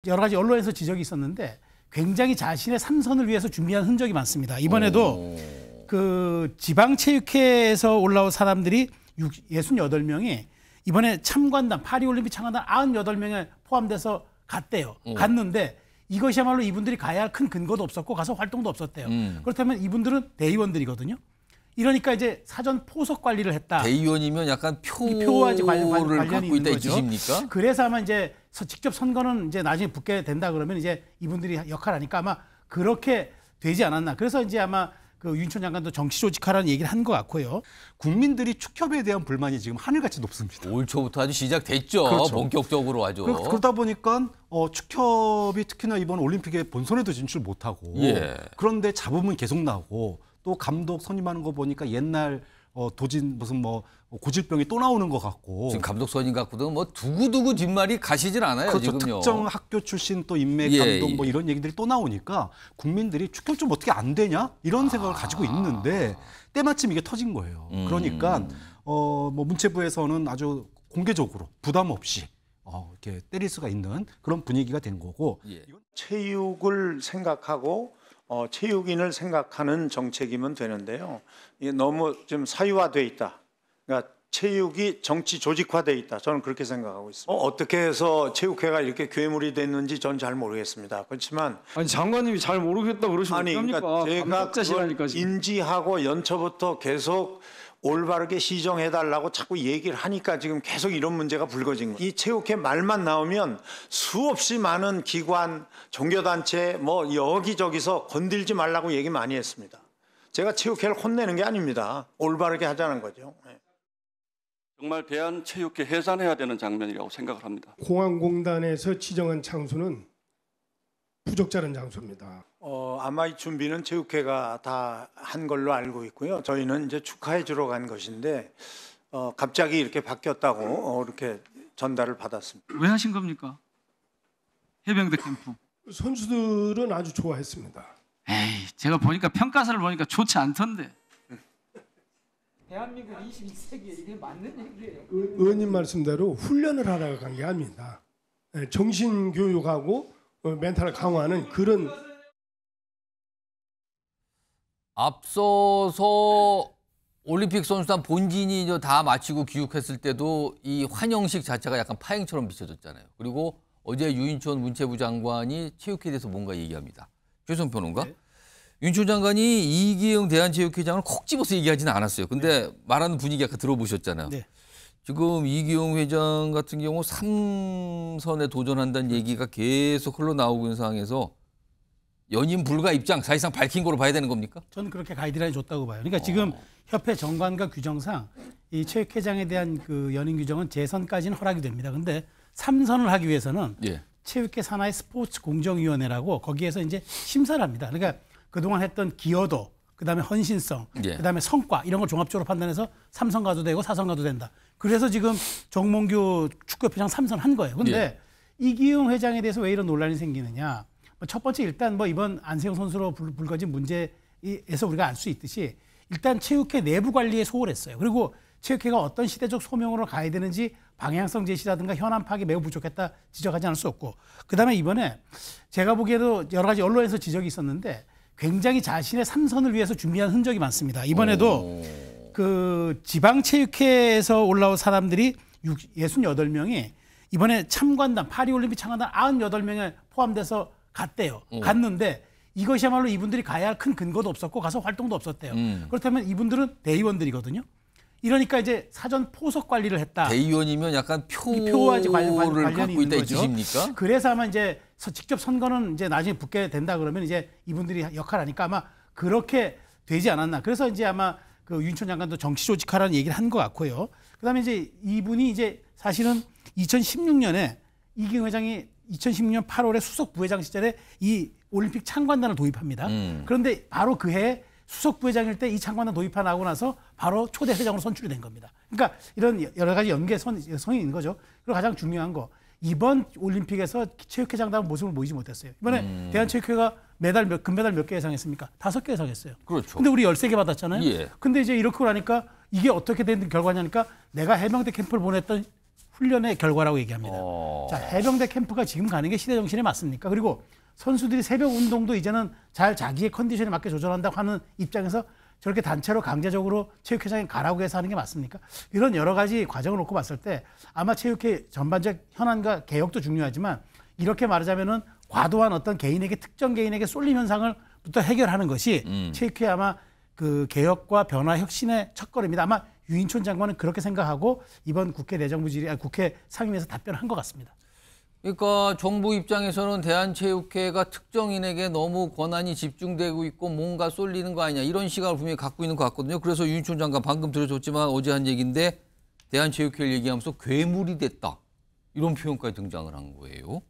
여러 가지 언론에서 지적이 있었는데 굉장히 자신의 삼선을 위해서 준비한 흔적이 많습니다. 이번에도 그 지방체육회에서 올라온 사람들이 68명이 이번에 참관단, 파리올림픽 참관단 98명에 포함돼서 갔대요. 갔는데 이것이야말로 이분들이 가야 할 큰 근거도 없었고 가서 활동도 없었대요. 그렇다면 이분들은 대의원들이거든요. 이러니까 이제 사전 포석 관리를 했다. 대의원이면 약간 표와 표를 관련이 갖고 있다 있는 이 뜻입니까? 그래서 아마 이제 직접 선거는 이제 나중에 붙게 된다 그러면 이제 이분들이 역할하니까 아마 그렇게 되지 않았나. 그래서 이제 아마 그 윤천 장관도 정치 조직하라는 얘기를 한 것 같고요. 국민들이 축협에 대한 불만이 지금 하늘같이 높습니다. 올 초부터 아주 시작됐죠. 그렇죠. 본격적으로 아주. 그러다 보니까 축협이 특히나 이번 올림픽에 본선에도 진출 못하고 예. 그런데 잡음은 계속 나고 또 감독 선임하는 거 보니까 옛날 도진 무슨 뭐 고질병이 또 나오는 것 같고 지금 감독 선임 갖고도 뭐 두고두고 뒷말이 가시질 않아요. 그렇죠. 지금요. 특정 학교 출신 또 인맥 감독 뭐 이런 얘기들이 또 나오니까 국민들이 축협 좀 어떻게 안 되냐 이런 생각을 가지고 있는데 때마침 이게 터진 거예요. 그러니까 뭐 문체부에서는 아주 공개적으로 부담 없이 이렇게 때릴 수가 있는 그런 분위기가 된 거고. 예. 체육을 생각하고 체육인을 생각하는 정책이면 되는데요. 이게 너무 좀 사유화돼 있다. 그러니까 체육이 정치 조직화돼 있다. 저는 그렇게 생각하고 있습니다. 어떻게 해서 체육회가 이렇게 괴물이 됐는지 저는 잘 모르겠습니다. 그렇지만 아니 장관님이 잘 모르겠다 그러시면 어떡합니까? 그러니까 제가 감독자시라니까 지금. 인지하고 연초부터 계속 올바르게 시정해달라고 자꾸 얘기를 하니까 지금 계속 이런 문제가 불거진 거예요. 이 체육회 말만 나오면 수없이 많은 기관, 종교단체 뭐 여기저기서 건들지 말라고 얘기 많이 했습니다. 제가 체육회를 혼내는 게 아닙니다. 올바르게 하자는 거죠. 정말 대한체육회 해산해야 되는 장면이라고 생각을 합니다. 공안공단에서 지정한 장소는 부적절한 장소입니다. 아마 이 준비는 체육회가 다 한 걸로 알고 있고요. 저희는 이제 축하해 주러 간 것인데 갑자기 이렇게 바뀌었다고 이렇게 전달을 받았습니다. 왜 하신 겁니까? 해병대 캠프. 선수들은 아주 좋아했습니다. 에이, 제가 보니까 평가서를 보니까 좋지 않던데. 대한민국 21세기에 이게 맞는 얘기예요. 의원님 말씀대로 훈련을 하다가 간 게 아닙니다. 정신교육하고 멘탈을 강화하는 그런. 앞서서 올림픽 선수단 본진이 다 마치고 귀국했을 때도 이 환영식 자체가 약간 파행처럼 비춰졌잖아요. 그리고 어제 유인촌 문체부 장관이 체육회에 대해서 뭔가 얘기합니다. 최성 평론가. 네. 유인촌 장관이 이기영 대한체육회장을 콕 집어서 얘기하지는 않았어요. 근데 말하는 분위기 아까 들어보셨잖아요. 네. 지금 이기영 회장 같은 경우 3선에 도전한다는 얘기가 계속 흘러나오고 있는 상황에서 연임 불가 입장 사실상 밝힌 거로 봐야 되는 겁니까? 저는 그렇게 가이드라인 줬다고 봐요. 그러니까 지금 협회 정관과 규정상 이 체육회장에 대한 그 연임 규정은 재선까지는 허락이 됩니다. 근데 3선을 하기 위해서는 체육회 산하의 스포츠 공정위원회라고 거기에서 이제 심사를 합니다. 그러니까 그동안 했던 기여도, 그다음에 헌신성, 그다음에 성과 이런 걸 종합적으로 판단해서 3선 가도 되고 4선 가도 된다. 그래서 지금 정몽규 축구협회장 3선 한 거예요. 근데 이기용 회장에 대해서 왜 이런 논란이 생기느냐? 첫 번째 일단 뭐 이번 안세영 선수로 불거진 문제에서 우리가 알 수 있듯이 일단 체육회 내부 관리에 소홀했어요. 그리고 체육회가 어떤 시대적 소명으로 가야 되는지 방향성 제시라든가 현안 파악이 매우 부족했다 지적하지 않을 수 없고, 그다음에 이번에 제가 보기에도 여러 가지 언론에서 지적이 있었는데 굉장히 자신의 삼선을 위해서 준비한 흔적이 많습니다. 이번에도 그 지방체육회에서 올라온 사람들이 68명이 이번에 참관단, 파리올림픽 참관단 98명에 포함돼서 갔대요. 갔는데 이것이야말로 이분들이 가야 할 큰 근거도 없었고 가서 활동도 없었대요. 그렇다면 이분들은 대의원들이거든요. 이러니까 이제 사전 포석 관리를 했다. 대의원이면 약간 표와 표를 관련이 갖고 있다 있는 이 뜻입니까? 그래서 아마 이제 직접 선거는 이제 나중에 붙게 된다 그러면 이제 이분들이 역할하니까 아마 그렇게 되지 않았나. 그래서 이제 아마 그 윤천 장관도 정치 조직하라는 얘기를 한 것 같고요. 그다음에 이제 이분이 이제 사실은 2016년에 이기영 회장이 2016년 8월에 수석 부회장 시절에 이 올림픽 참관단을 도입합니다. 그런데 바로 그해 수석 부회장일 때 이 참관단 도입하고 나서 바로 초대 회장으로 선출이 된 겁니다. 그러니까 이런 여러 가지 연계성이 있는 거죠. 그리고 가장 중요한 거, 이번 올림픽에서 체육회장다운 모습을 보이지 못했어요. 이번에 대한체육회가 금메달 몇 개 예상했습니까? 5개 예상했어요. 그렇죠. 근데 우리 13개 받았잖아요. 근데 이제 이렇게 하니까 이게 어떻게 된 결과냐니까 내가 해병대 캠프를 보냈던 훈련의 결과라고 얘기합니다. 자, 해병대 캠프가 지금 가는 게 시대 정신에 맞습니까? 그리고 선수들이 새벽 운동도 이제는 잘 자기의 컨디션에 맞게 조절한다고 하는 입장에서 저렇게 단체로 강제적으로 체육회장에 가라고 해서 하는 게 맞습니까? 이런 여러 가지 과정을 놓고 봤을 때 아마 체육회 전반적 현안과 개혁도 중요하지만 이렇게 말하자면은 과도한 어떤 개인에게 특정 개인에게 쏠림 현상을부터 해결하는 것이 체육회 아마 그 개혁과 변화 혁신의 첫걸음이다. 아마 유인촌 장관은 그렇게 생각하고 이번 국회 국회 상임위에서 답변을 한 것 같습니다. 그러니까 정부 입장에서는 대한체육회가 특정인에게 너무 권한이 집중되고 있고 뭔가 쏠리는 거 아니냐 이런 시각을 분명히 갖고 있는 것 같거든요. 그래서 유인촌 장관 방금 들어줬지만 어제 한 얘기인데 대한체육회를 얘기하면서 괴물이 됐다. 이런 표현까지 등장을 한 거예요.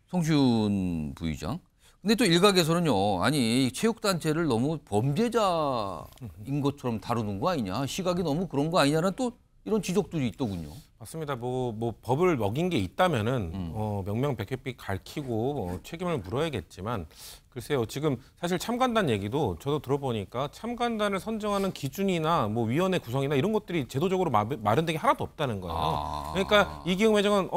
송시훈 부의장. 근데 또 일각에서는요. 아니 체육단체를 너무 범죄자인 것처럼 다루는 거 아니냐. 시각이 너무 그런 거 아니냐는 또 이런 지적들이 있더군요. 맞습니다. 뭐 법을 어긴 게 있다면은 명명백백히 밝히고 책임을 물어야겠지만 글쎄요. 지금 사실 참관단 얘기도 저도 들어보니까 참관단을 선정하는 기준이나 뭐 위원회 구성이나 이런 것들이 제도적으로 마련된 게 하나도 없다는 거예요. 그러니까 이기흥 회장은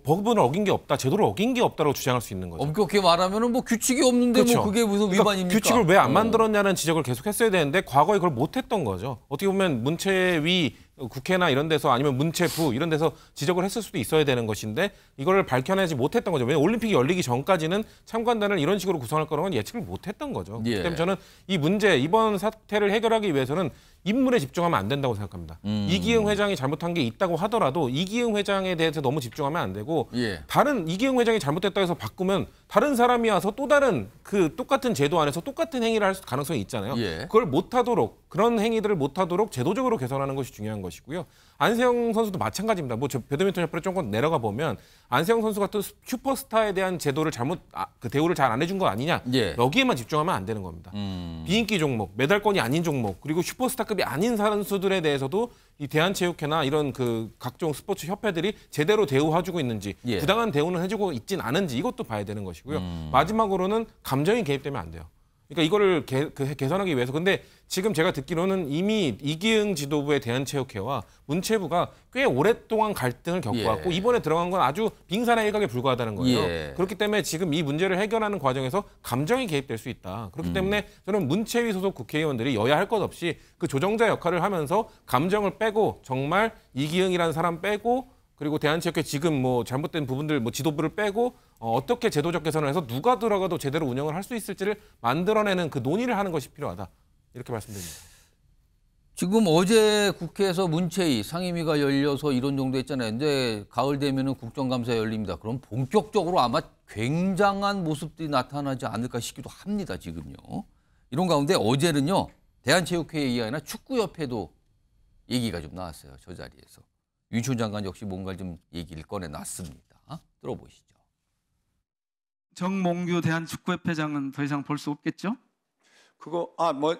법을 어긴 게 없다, 제도를 어긴 게 없다고 주장할 수 있는 거죠. 엄격히 말하면은 뭐 규칙이 없는데 그렇죠. 뭐 그게 무슨 그러니까 위반입니까? 규칙을 왜 안 만들었냐는 지적을 계속했어야 되는데 과거에 그걸 못했던 거죠. 어떻게 보면 문체위 국회나 이런 데서 아니면 문체부 이런 데서 지적을 했을 수도 있어야 되는 것인데 이거를 밝혀내지 못했던 거죠. 왜냐하면 올림픽이 열리기 전까지는 참관단을 이런 식으로 구성할 거라고는 예측을 못했던 거죠. 그렇기 때문에 저는 이 문제, 이번 사태를 해결하기 위해서는 인물에 집중하면 안 된다고 생각합니다. 이기흥 회장이 잘못한 게 있다고 하더라도 이기흥 회장에 대해서 너무 집중하면 안 되고 다른 이기흥 회장이 잘못했다 해서 바꾸면 다른 사람이 와서 또 다른 그 똑같은 제도 안에서 똑같은 행위를 할 가능성이 있잖아요. 그걸 못하도록 그런 행위들을 못하도록 제도적으로 개선하는 것이 중요한 것이고요. 안세영 선수도 마찬가지입니다. 뭐 배드민턴 협회를 조금 내려가 보면 안세영 선수 같은 슈퍼스타에 대한 제도를 그 대우를 잘 안 해준 거 아니냐. 여기에만 집중하면 안 되는 겁니다. 비인기 종목, 메달권이 아닌 종목, 그리고 슈퍼스타급이 아닌 선수들에 대해서도 이 대한체육회나 이런 그 각종 스포츠 협회들이 제대로 대우해주고 있는지 부당한 대우는 해주고 있진 않은지 이것도 봐야 되는 것이고요. 마지막으로는 감정이 개입되면 안 돼요. 그러니까 이거를 개선하기 위해서. 근데 지금 제가 듣기로는 이미 이기흥 지도부의 대한체육회와 문체부가 꽤 오랫동안 갈등을 겪어왔고 이번에 들어간 건 아주 빙산의 일각에 불과하다는 거예요. 그렇기 때문에 지금 이 문제를 해결하는 과정에서 감정이 개입될 수 있다. 그렇기 때문에 저는 문체위 소속 국회의원들이 여야 할 것 없이 그 조정자 역할을 하면서 감정을 빼고 정말 이기흥이라는 사람 빼고 그리고 대한체육회 지금 뭐 잘못된 부분들 뭐 지도부를 빼고 어떻게 제도적 개선을 해서 누가 들어가도 제대로 운영을 할 수 있을지를 만들어내는 그 논의를 하는 것이 필요하다. 이렇게 말씀드립니다. 지금 어제 국회에서 문체위 상임위가 열려서 이런 정도 했잖아요. 근데 가을 되면은 국정감사 열립니다. 그럼 본격적으로 아마 굉장한 모습들이 나타나지 않을까 싶기도 합니다. 지금요. 이런 가운데 어제는요. 대한체육회 얘기가 아니라 축구협회도 얘기가 좀 나왔어요. 저 자리에서. 유인촌 장관 역시 뭔가 좀 얘기를 꺼내놨습니다. 들어보시죠. 정몽규 대한축구협회장은 더 이상 볼 수 없겠죠?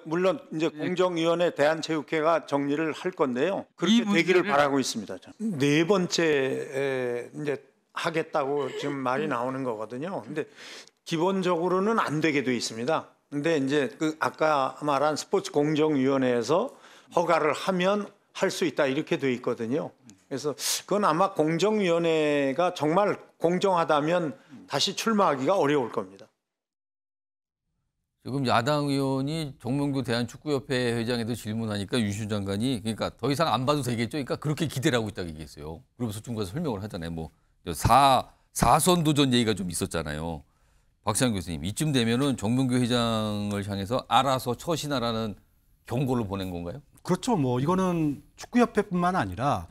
물론 이제 공정위원회 대한체육회가 정리를 할 건데요. 그렇게 되기를 바라고 있습니다. 네 번째 이제 하겠다고 지금 말이 나오는 거거든요. 근데 기본적으로는 안 되게 돼 있습니다. 근데 이제 그 아까 말한 스포츠 공정위원회에서 허가를 하면 할 수 있다 이렇게 돼 있거든요. 그래서 그건 아마 공정위원회가 정말 공정하다면 다시 출마하기가 어려울 겁니다. 지금 야당 의원이 정몽규 대한축구협회 회장에도 질문하니까 유인촌 장관이 그러니까 더 이상 안 봐도 되겠죠. 그러니까 그렇게 기대를 하고 있다고 얘기했어요. 그러면서 중간에 설명을 하잖아요. 뭐 사선 도전 얘기가 좀 있었잖아요. 박찬 교수님, 이쯤 되면은 정몽규 회장을 향해서 알아서 처신하라는 경고를 보낸 건가요? 그렇죠. 뭐 이거는 축구협회뿐만 아니라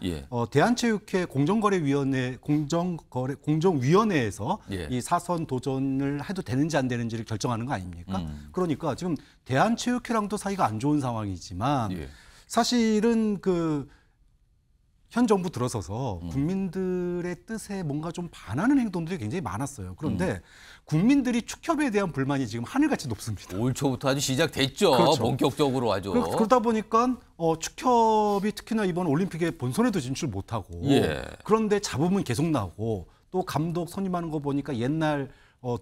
대한체육회 공정위원회에서 이 사선 도전을 해도 되는지 안 되는지를 결정하는 거 아닙니까? 그러니까 지금 대한체육회랑도 사이가 안 좋은 상황이지만 사실은 현 정부 들어서서 국민들의 뜻에 뭔가 좀 반하는 행동들이 굉장히 많았어요. 그런데 국민들이 축협에 대한 불만이 지금 하늘같이 높습니다. 올 초부터 아주 시작됐죠. 그렇죠. 본격적으로 아주. 그러다 보니까 축협이 특히나 이번 올림픽에 본선에도 진출 못하고 그런데 잡음은 계속 나고 또 감독 선임하는 거 보니까 옛날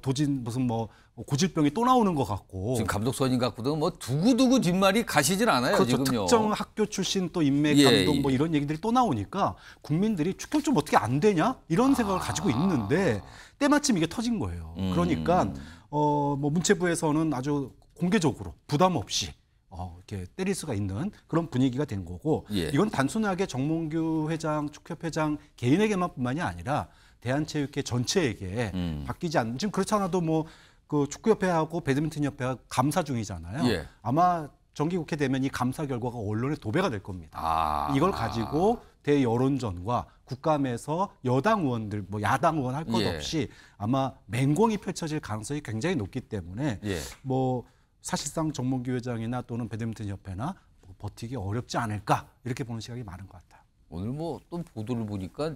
도진 무슨 뭐 고질병이 또 나오는 것 같고. 지금 감독 선임 갖고도 뭐 두고두고 뒷말이 가시질 않아요. 그렇죠. 지금요. 특정 학교 출신 또 인맥 감독 뭐 이런 얘기들이 또 나오니까 국민들이 축구는 좀 어떻게 안 되냐 이런 생각을 가지고 있는데 때마침 이게 터진 거예요. 그러니까 뭐 문체부에서는 아주 공개적으로 부담 없이 이렇게 때릴 수가 있는 그런 분위기가 된 거고 이건 단순하게 정몽규 회장, 축협회장 개인에게만뿐만이 아니라 대한체육회 전체에게 바뀌지 않는 지금 그렇지 않아도 뭐 그 축구협회하고 배드민턴협회가 감사 중이잖아요. 아마 정기국회 되면 이 감사 결과가 언론에 도배가 될 겁니다. 이걸 가지고 대여론전과 국감에서 여당 의원들, 뭐 야당 의원 할 것 없이 아마 맹공이 펼쳐질 가능성이 굉장히 높기 때문에 뭐 사실상 정몽규 회장이나 또는 배드민턴협회나 뭐 버티기 어렵지 않을까 이렇게 보는 시각이 많은 것 같아요. 오늘 뭐 또 보도를 보니까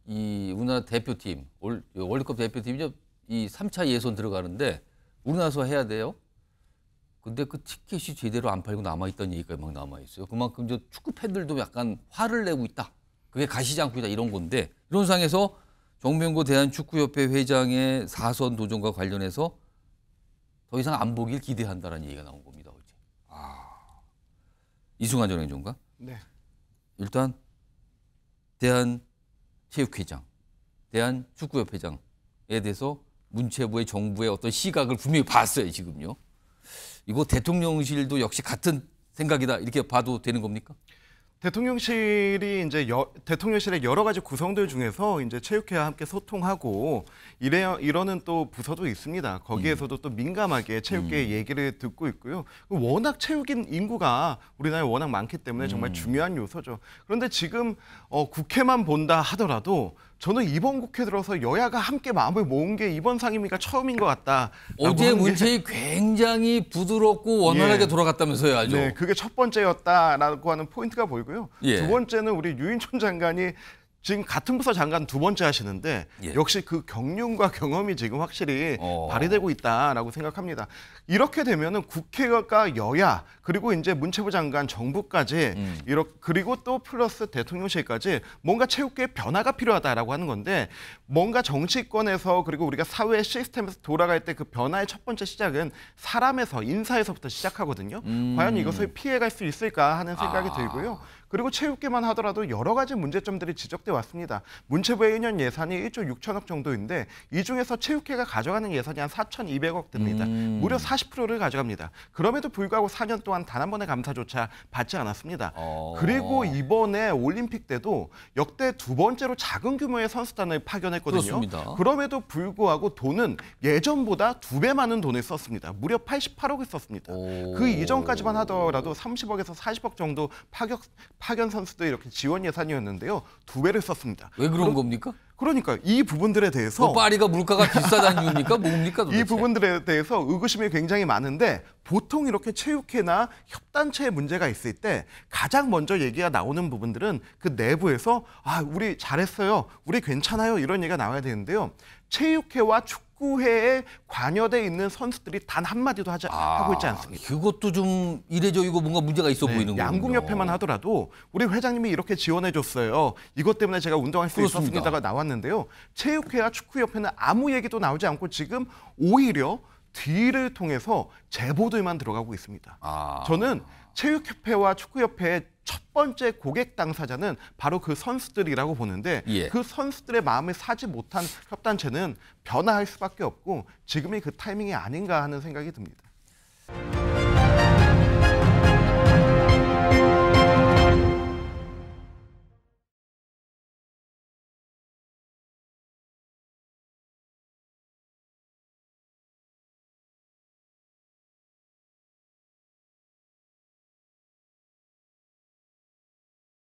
이 우리나라 대표팀 월드컵 대표팀이 이 3차 예선 들어가는데 우리나라에서 해야 돼요. 근데 그 티켓이 제대로 안 팔고 남아있다는 얘기가 막 남아있어요. 그만큼 축구 팬들도 약간 화를 내고 있다. 그게 가시지 않고 있다 이런 건데 이런 상황에서 정명고 대한축구협회 회장의 4선 도전과 관련해서 더 이상 안 보길 기대한다는 얘기가 나온 겁니다. 어제. 이승환 전 행정관. 네. 일단 대한체육회장, 대한축구협회장에 대해서 문체부의 정부의 어떤 시각을 분명히 봤어요. 지금요. 이거 대통령실도 역시 같은 생각이다 이렇게 봐도 되는 겁니까? 대통령실이 이제 대통령실의 여러 가지 구성들 중에서 이제 체육회와 함께 소통하고 이러는 또 부서도 있습니다. 거기에서도 또 민감하게 체육계의 얘기를 듣고 있고요. 워낙 체육인 인구가 우리나라에 워낙 많기 때문에 정말 중요한 요소죠. 그런데 지금 국회만 본다 하더라도 저는 이번 국회 들어서 여야가 함께 마음을 모은 게 이번 상임위가 처음인 것 같다. 어제 문체위 굉장히 부드럽고 원활하게 돌아갔다면서요, 아주. 네, 그게 첫 번째였다라고 하는 포인트가 보이고요. 두 번째는 우리 유인촌 장관이 지금 같은 부서 장관 두 번째 하시는데 역시 그 경륜과 경험이 지금 확실히 발휘되고 있다라고 생각합니다. 이렇게 되면은 국회가 여야 그리고 이제 문체부 장관 정부까지 그리고 또 플러스 대통령실까지 뭔가 체육계의 변화가 필요하다라고 하는 건데 뭔가 정치권에서 그리고 우리가 사회 시스템에서 돌아갈 때 그 변화의 첫 번째 시작은 사람에서 인사에서부터 시작하거든요. 과연 이것을 피해갈 수 있을까 하는 생각이 들고요. 그리고 체육계만 하더라도 여러 가지 문제점들이 지적돼 왔습니다. 문체부의 1년 예산이 1조 6천억 정도인데 이 중에서 체육회가 가져가는 예산이 한 4,200억 됩니다. 무려 40%를 가져갑니다. 그럼에도 불구하고 4년 동안 단 한 번의 감사조차 받지 않았습니다. 그리고 이번에 올림픽 때도 역대 두 번째로 작은 규모의 선수단을 파견했거든요. 그렇습니다. 그럼에도 불구하고 돈은 예전보다 2배 많은 돈을 썼습니다. 무려 88억을 썼습니다. 그 이전까지만 하더라도 30억에서 40억 정도 파견 선수들 이렇게 지원 예산이었는데요. 2배를 썼습니다. 왜 그런 겁니까? 그러니까 이 부분들에 대해서 파리가 물가가 비싸다는 이유입니까? 뭡니까 도대체? 이 부분들에 대해서 의구심이 굉장히 많은데 보통 이렇게 체육회나 협단체에 문제가 있을 때 가장 먼저 얘기가 나오는 부분들은 그 내부에서 우리 잘했어요. 우리 괜찮아요. 이런 얘기가 나와야 되는데요. 체육회와 축구회에 관여돼 있는 선수들이 단 한마디도 하고 있지 않습니다. 그것도 좀 이례적이고 뭔가 문제가 있어 보이는 거군요. 양궁협회만 하더라도 우리 회장님이 이렇게 지원해 줬어요. 이것 때문에 제가 운동할 수 있었습니다가 나왔는데요. 체육회와 축구협회는 아무 얘기도 나오지 않고 지금 오히려 뒤를 통해서 제보들만 들어가고 있습니다. 저는 체육협회와 축구협회의 첫 번째 고객 당사자는 바로 그 선수들이라고 보는데 그 선수들의 마음을 사지 못한 협단체는 변화할 수밖에 없고 지금이 그 타이밍이 아닌가 하는 생각이 듭니다.